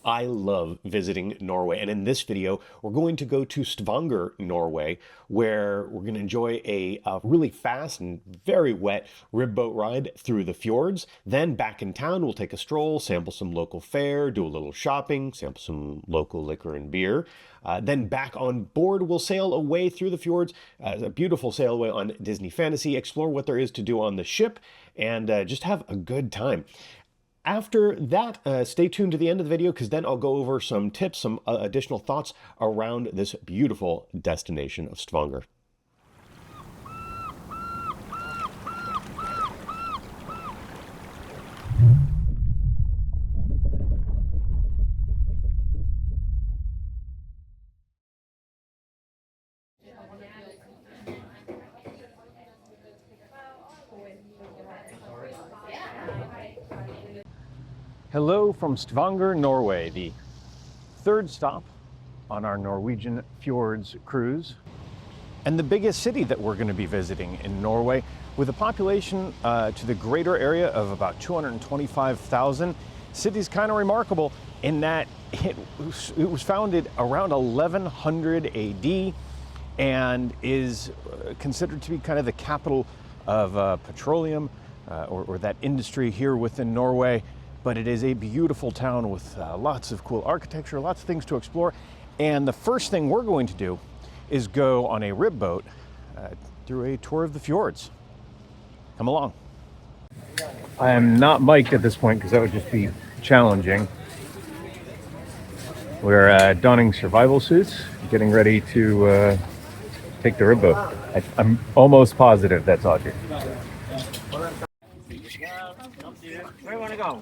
I love visiting Norway, and in this video, we're going to go to Stavanger, Norway, where we're going to enjoy a really fast and very wet rib boat ride through the fjords. Then back in town, we'll take a stroll, sample some local fare, do a little shopping, sample some local liquor and beer. Then back on board, we'll sail away through the fjords, a beautiful sail away on Disney Fantasy, explore what there is to do on the ship, and just have a good time. After that, stay tuned to the end of the video because then I'll go over some tips, some additional thoughts around this beautiful destination of Stavanger. Hello from Stavanger, Norway, the third stop on our Norwegian Fjords cruise, and the biggest city that we're going to be visiting in Norway, with a population to the greater area of about 225,000. City's kind of remarkable in that it was founded around 1100 AD and is considered to be kind of the capital of petroleum or that industry here within Norway. But it is a beautiful town with lots of cool architecture, lots of things to explore. And the first thing we're going to do is go on a rib boat through a tour of the fjords. Come along. I am not mic'd at this point because that would just be challenging. We're donning survival suits, getting ready to take the rib boat. I'm almost positive that's Audrey. Where do you want to go?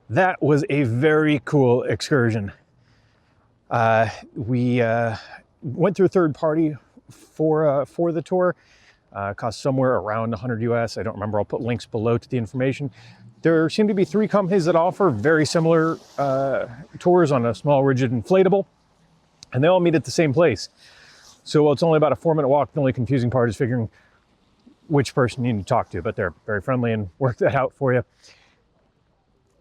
That was a very cool excursion. We went through a third party for the tour. Cost somewhere around 100 US. I don't remember. I'll put links below to the information. There seem to be 3 companies that offer very similar tours on a small rigid inflatable, and they all meet at the same place. So it's only about a 4-minute walk. The only confusing part is figuring which person you need to talk to, but they're very friendly and work that out for you.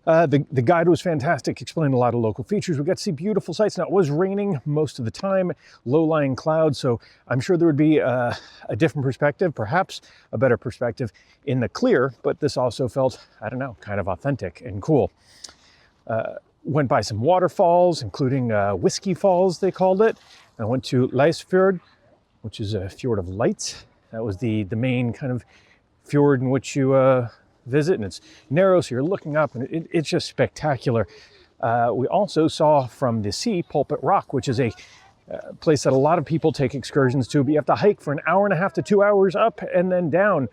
The guide was fantastic, explained a lot of local features. We got to see beautiful sights. Now, it was raining most of the time, low-lying clouds, so I'm sure there would be a different perspective, perhaps a better perspective in the clear, but this also felt, I don't know, kind of authentic and cool. Went by some waterfalls, including Whiskey Falls, they called it. I went to Lysefjord, which is a fjord of lights. That was the main kind of fjord in which you visit, and it's narrow, so you're looking up, and it's just spectacular. We also saw from the sea Pulpit Rock, which is a place that a lot of people take excursions to, but you have to hike for an hour and a half to 2 hours up and then down.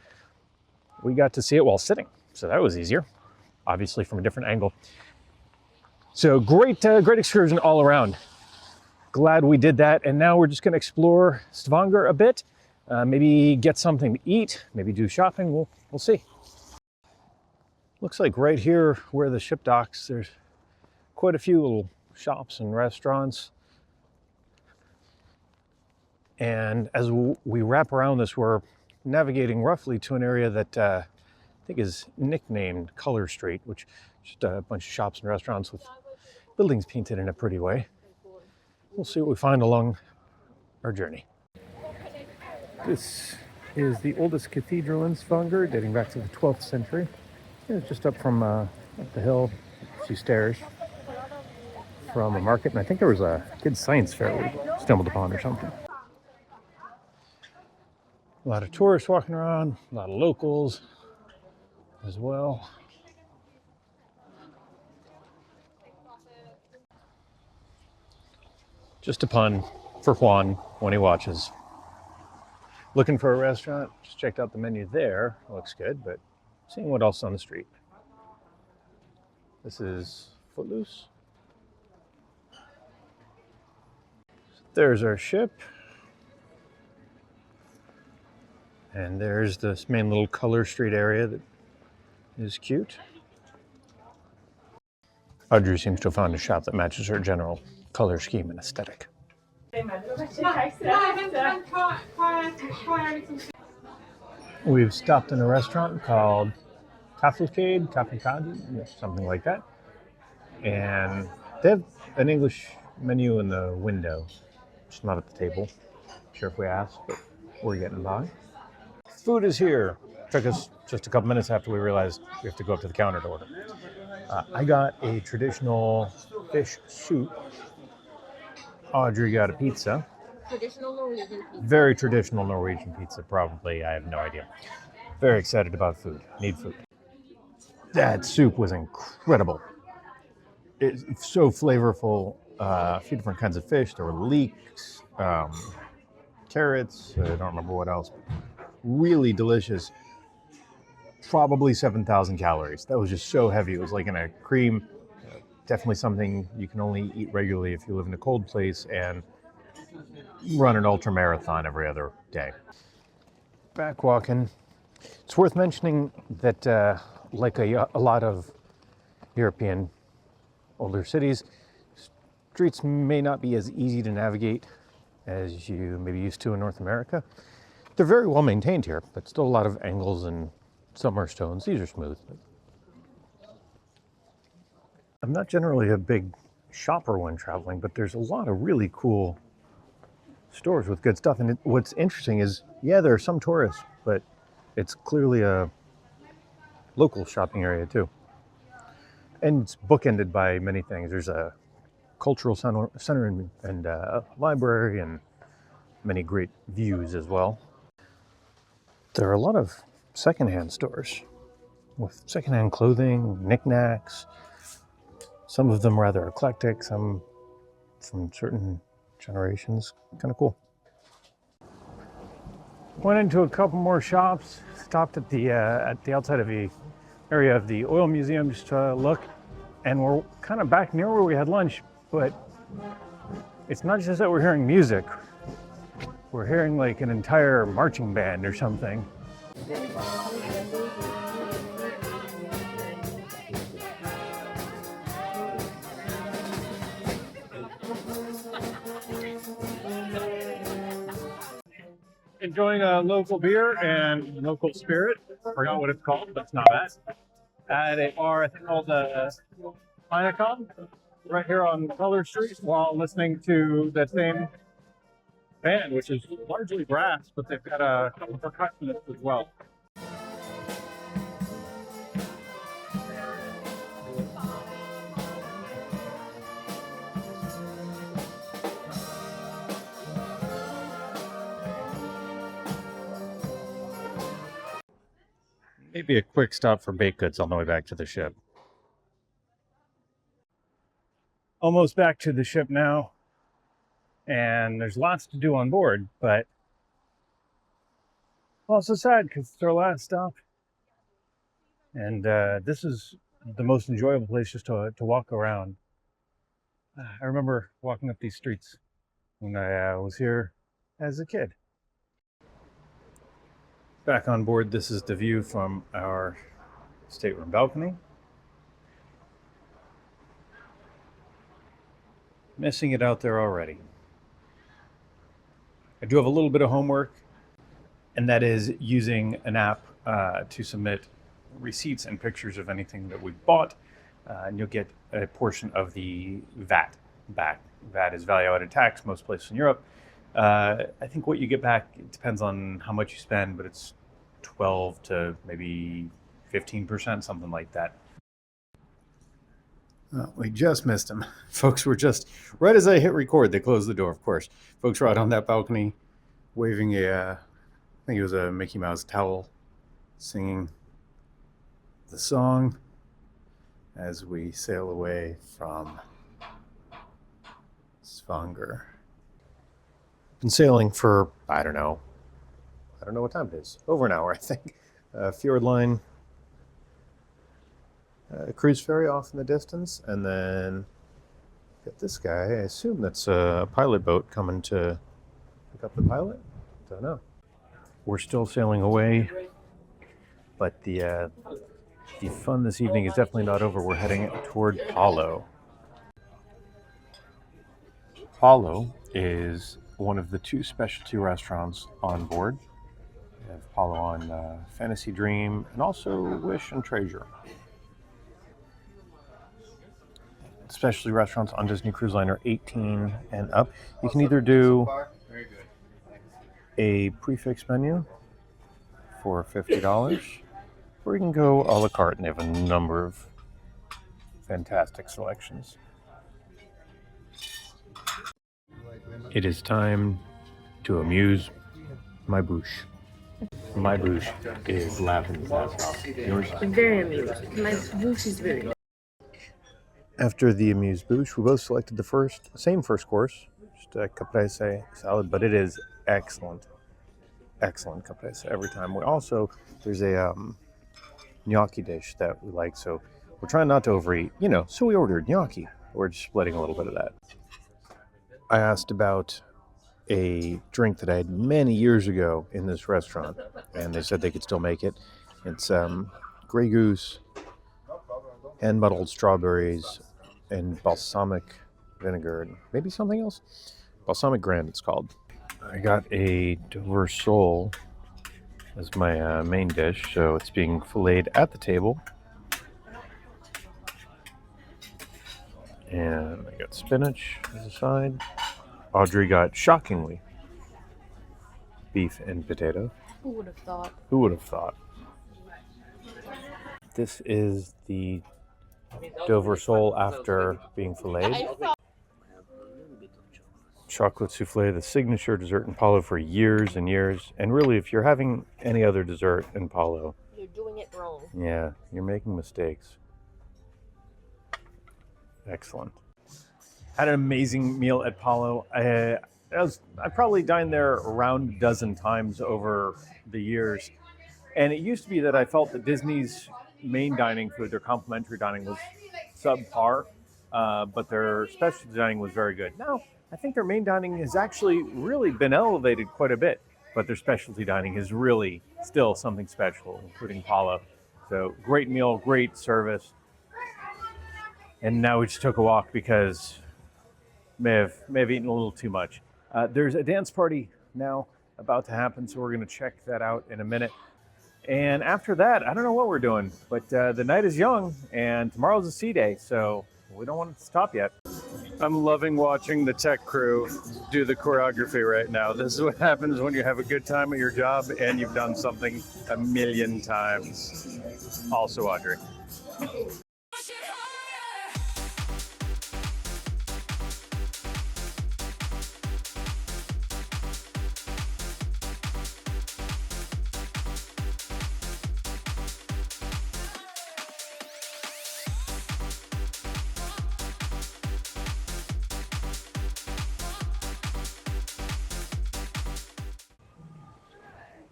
We got to see it while sitting, so that was easier, obviously from a different angle. So great excursion all around. Glad we did that, and now we're just going to explore Stavanger a bit, maybe get something to eat, maybe do shopping. We'll see. Looks like right here where the ship docks, there's quite a few little shops and restaurants. And as we wrap around this, we're navigating roughly to an area that I think is nicknamed Color Street, which is just a bunch of shops and restaurants with buildings painted in a pretty way. We'll see what we find along our journey. This is the oldest cathedral in Stavanger, dating back to the 12th century. It's just up from up the hill, a few stairs from a market, and I think there was a kid's science fair we stumbled upon or something. A lot of tourists walking around, a lot of locals as well. Just a pun for Juan when he watches. Looking for a restaurant, just checked out the menu there. Looks good, but seeing what else on the street. This is Footloose. There's our ship. And there's this main little Color Street area that is cute. Audrey seems to have found a shop that matches her general color scheme and aesthetic. We've stopped in a restaurant called Cathedral, something like that. And they have an English menu in the window, just not at the table. Not sure if we asked, but we're getting by. Food is here. Took us just a couple minutes after we realized we have to go up to the counter to order. I got a traditional fish soup. Audrey got a pizza. Traditional Norwegian pizza. Very traditional Norwegian pizza, probably. I have no idea. Very excited about food. Need food. That soup was incredible. It's so flavorful. A few different kinds of fish. There were leeks, carrots. I don't remember what else. Really delicious. Probably 7,000 calories. That was just so heavy. It was like in a cream. Definitely something you can only eat regularly if you live in a cold place and run an ultra marathon every other day. Back walking. It's worth mentioning that like a lot of European older cities, streets may not be as easy to navigate as you may be used to in North America. They're very well maintained here, but still a lot of angles and some are stones. These are smooth. I'm not generally a big shopper when traveling, but there's a lot of really cool stores with good stuff. And what's interesting is, yeah, there are some tourists, but it's clearly a local shopping area too. And it's bookended by many things. There's a cultural center and a library and many great views as well. There are a lot of secondhand stores with secondhand clothing, knickknacks. Some of them rather eclectic, some from certain generations. Kind of cool. Went into a couple more shops. Stopped at the outside of the area of the oil museum just to look, and we're kind of back near where we had lunch. But it's not just that we're hearing music. We're hearing like an entire marching band or something. Enjoying a local beer and local spirit. Forgot what it's called, but it's not bad. At a bar, I think called Preikestolen, right here on Color Street, while listening to that same band, which is largely brass, but they've got a couple of percussionists as well. Maybe a quick stop for baked goods on the way back to the ship. Almost back to the ship now, and there's lots to do on board, but also sad because it's our last stop. And this is the most enjoyable place just to walk around. I remember walking up these streets when I was here as a kid. Back on board, this is the view from our stateroom balcony. Missing it out there already. I do have a little bit of homework, and that is using an app to submit receipts and pictures of anything that we bought, and you'll get a portion of the VAT back. VAT is value added tax most places in Europe. I think what you get back, it depends on how much you spend, but it's 12 to maybe 15%, something like that. Well, we just missed them. Folks were just, right as I hit record, they closed the door, of course. Folks were out on that balcony waving I think it was a Mickey Mouse towel, singing the song as we sail away from Stavanger. Been sailing for, I don't know what time it is. Over an hour, I think. Fjord line, cruise ferry off in the distance, and then got this guy. I assume that's a pilot boat coming to pick up the pilot. Don't know. We're still sailing away, but the fun this evening is definitely not over. We're heading toward Palo. Palo is one of the 2 specialty restaurants on board. We have Palo on Fantasy Dream and also Wish and Treasure. Specialty restaurants on Disney Cruise Line are 18 and up. You can either do a prefix menu for $50, or you can go a la carte, and they have a number of fantastic selections. It is time to amuse my bouche. My bouche is laughing. Yours? Very amused. My bouche is very. After the amuse bouche, we both selected the same first course, just a caprese salad, but it is excellent. Excellent caprese every time. There's a gnocchi dish that we like, so we're trying not to overeat, so we ordered gnocchi. We're just splitting a little bit of that. I asked about a drink that I had many years ago in this restaurant, and they said they could still make it. It's Grey Goose and muddled strawberries and balsamic vinegar and maybe something else. Balsamic Grand, it's called. I got a Dover sole as my main dish, so it's being filleted at the table. And I got spinach as a side. Audrey got, shockingly, beef and potato. Who would have thought? Who would have thought? This is the Dover sole after being filleted. Chocolate souffle, the signature dessert in Palo for years and years. And really, if you're having any other dessert in Palo, You're doing it wrong. yeah, you're making mistakes. Excellent. Had an amazing meal at Palo. I probably dined there around a dozen times over the years. And it used to be that I felt that Disney's main dining food, their complimentary dining, was subpar, but their specialty dining was very good. Now, I think their main dining has actually really been elevated quite a bit, but their specialty dining is really still something special, including Palo. So great meal, great service. And now we just took a walk because may have eaten a little too much. There's a dance party now about to happen, so we're going to check that out in a minute. And after that, I don't know what we're doing, but the night is young, and tomorrow's a sea day, so we don't want it to stop yet. I'm loving watching the tech crew do the choreography right now. This is what happens when you have a good time at your job and you've done something a million times. Also, Audrey.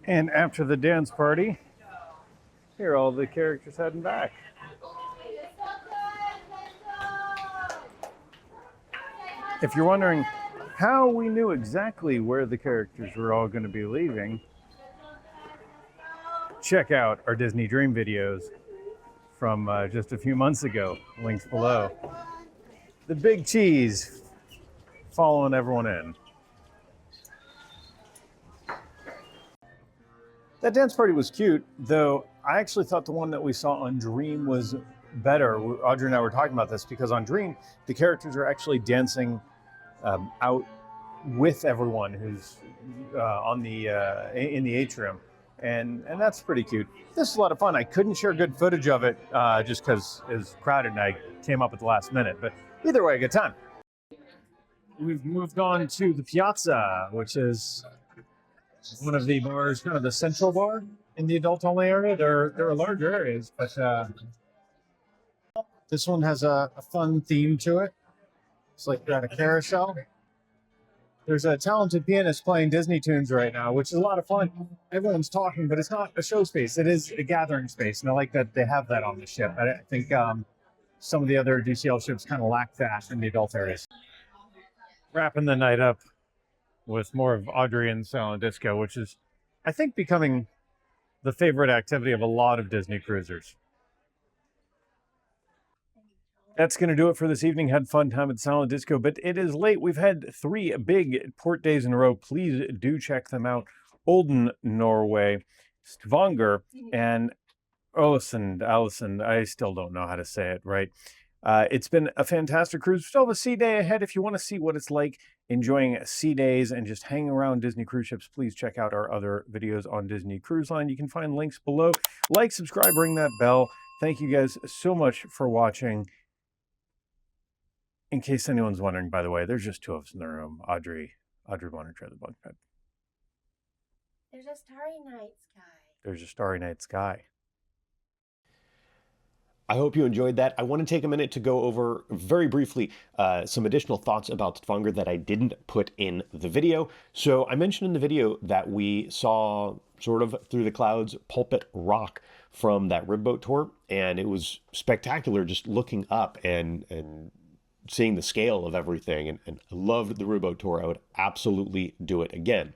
And after the dance party, here are all the characters heading back. If you're wondering how we knew exactly where the characters were all going to be leaving, check out our Disney Dream videos from just a few months ago. Links below. The big cheese following everyone in. That dance party was cute, though I actually thought the one that we saw on Dream was better. Audrey and I were talking about this because on Dream, the characters are actually dancing out with everyone who's on the in the atrium, and that's pretty cute. This is a lot of fun. I couldn't share good footage of it just because it was crowded and I came up at the last minute, but either way, a good time. We've moved on to the Piazza, which is one of the bars, kind of the central bar in the adult-only area. There are larger areas, but this one has a fun theme to it. It's like you're at a carousel. There's a talented pianist playing Disney tunes right now, which is a lot of fun. Everyone's talking, but it's not a show space. It is a gathering space, and I like that they have that on the ship. I think some of the other DCL ships kind of lack that in the adult areas. Wrapping the night up with more of Audrey and Silent Disco, which is, I think, becoming the favorite activity of a lot of Disney cruisers. That's going to do it for this evening. Had fun time at Silent Disco, but it is late. We've had 3 big port days in a row. Please do check them out. Olden, Norway, Stavanger, and Allison. I still don't know how to say it right. It's been a fantastic cruise. We still have a sea day ahead. If you want to see what it's like enjoying sea days and just hanging around Disney cruise ships, please check out our other videos on Disney Cruise Line. You can find links below. Like, subscribe, ring that bell. Thank you guys so much for watching. In case anyone's wondering, by the way, there's just 2 of us in the room. Audrey wanted to try the bunk bed. There's a starry night sky. There's a starry night sky. I hope you enjoyed that. I want to take a minute to go over very briefly some additional thoughts about Stavanger that I didn't put in the video. So I mentioned in the video that we saw sort of through the clouds Pulpit Rock from that rib boat tour, and it was spectacular just looking up and seeing the scale of everything, and I loved the rib boat tour. I would absolutely do it again.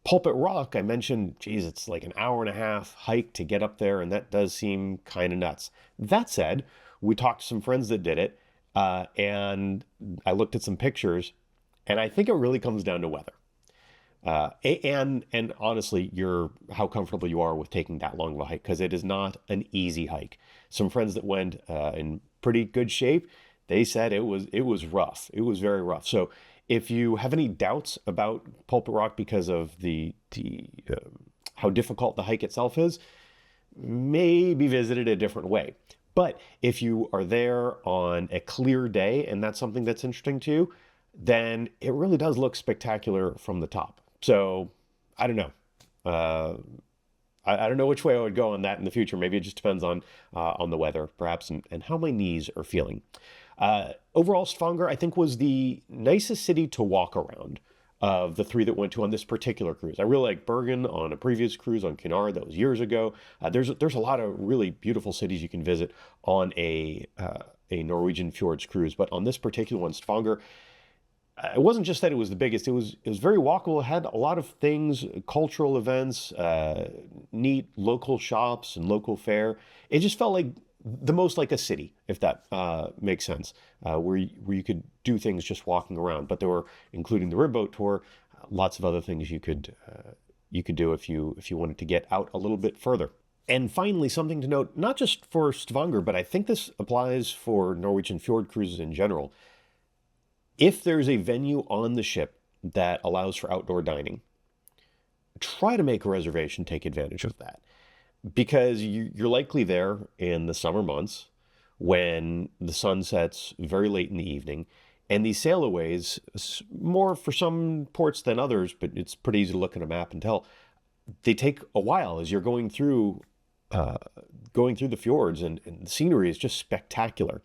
Pulpit Rock, I mentioned, geez, it's like an hour and a half hike to get up there, and that does seem kind of nuts. That said, we talked to some friends that did it, and I looked at some pictures, and I think it really comes down to weather. And honestly, how comfortable you are with taking that long of a hike, because it is not an easy hike. Some friends that went in pretty good shape, they said it was rough. It was very rough. So if you have any doubts about Pulpit Rock because of the how difficult the hike itself is, maybe visit it a different way. But if you are there on a clear day and that's something that's interesting to you, then it really does look spectacular from the top. So I don't know. I don't know which way I would go on that in the future. Maybe it just depends on the weather, perhaps, and how my knees are feeling. Overall, Stavanger, I think, was the nicest city to walk around of the 3 that went to on this particular cruise. I really like Bergen on a previous cruise on Cunard that was years ago. There's a lot of really beautiful cities you can visit on a Norwegian Fjords cruise, but on this particular one, Stavanger, it wasn't just that it was the biggest. It was very walkable. It had a lot of things, cultural events, neat local shops and local fare. It just felt like the most like a city, if that makes sense, where you could do things just walking around. But there were, including the rib boat tour, lots of other things you could do if you wanted to get out a little bit further. And finally, something to note, not just for Stavanger, but I think this applies for Norwegian fjord cruises in general. If there's a venue on the ship that allows for outdoor dining, try to make a reservation, take advantage of that. Because you're likely there in the summer months when the sun sets very late in the evening. And these sail-aways, more for some ports than others, but it's pretty easy to look at a map and tell, they take a while as you're going through the fjords, and the scenery is just spectacular.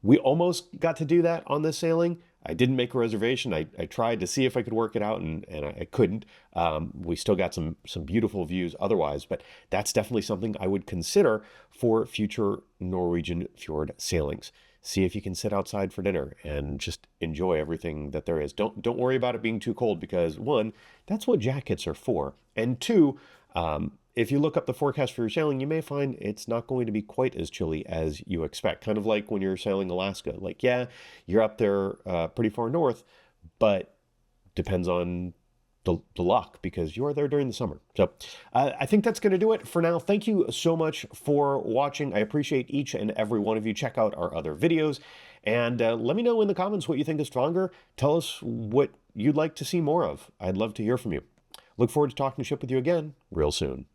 We almost got to do that on this sailing, I didn't make a reservation. I tried to see if I could work it out, and I couldn't. We still got some beautiful views otherwise, but that's definitely something I would consider for future Norwegian fjord sailings. See if you can sit outside for dinner and just enjoy everything that there is. Don't worry about it being too cold, because one, that's what jackets are for, and two, if you look up the forecast for your sailing, you may find it's not going to be quite as chilly as you expect. Kind of like when you're sailing Alaska. Like, yeah, you're up there pretty far north, but depends on the luck, because you are there during the summer. So I think that's going to do it for now. Thank you so much for watching. I appreciate each and every one of you. Check out our other videos, and let me know in the comments what you think of Stavanger. Tell us what you'd like to see more of. I'd love to hear from you. Look forward to talking ship with you again real soon.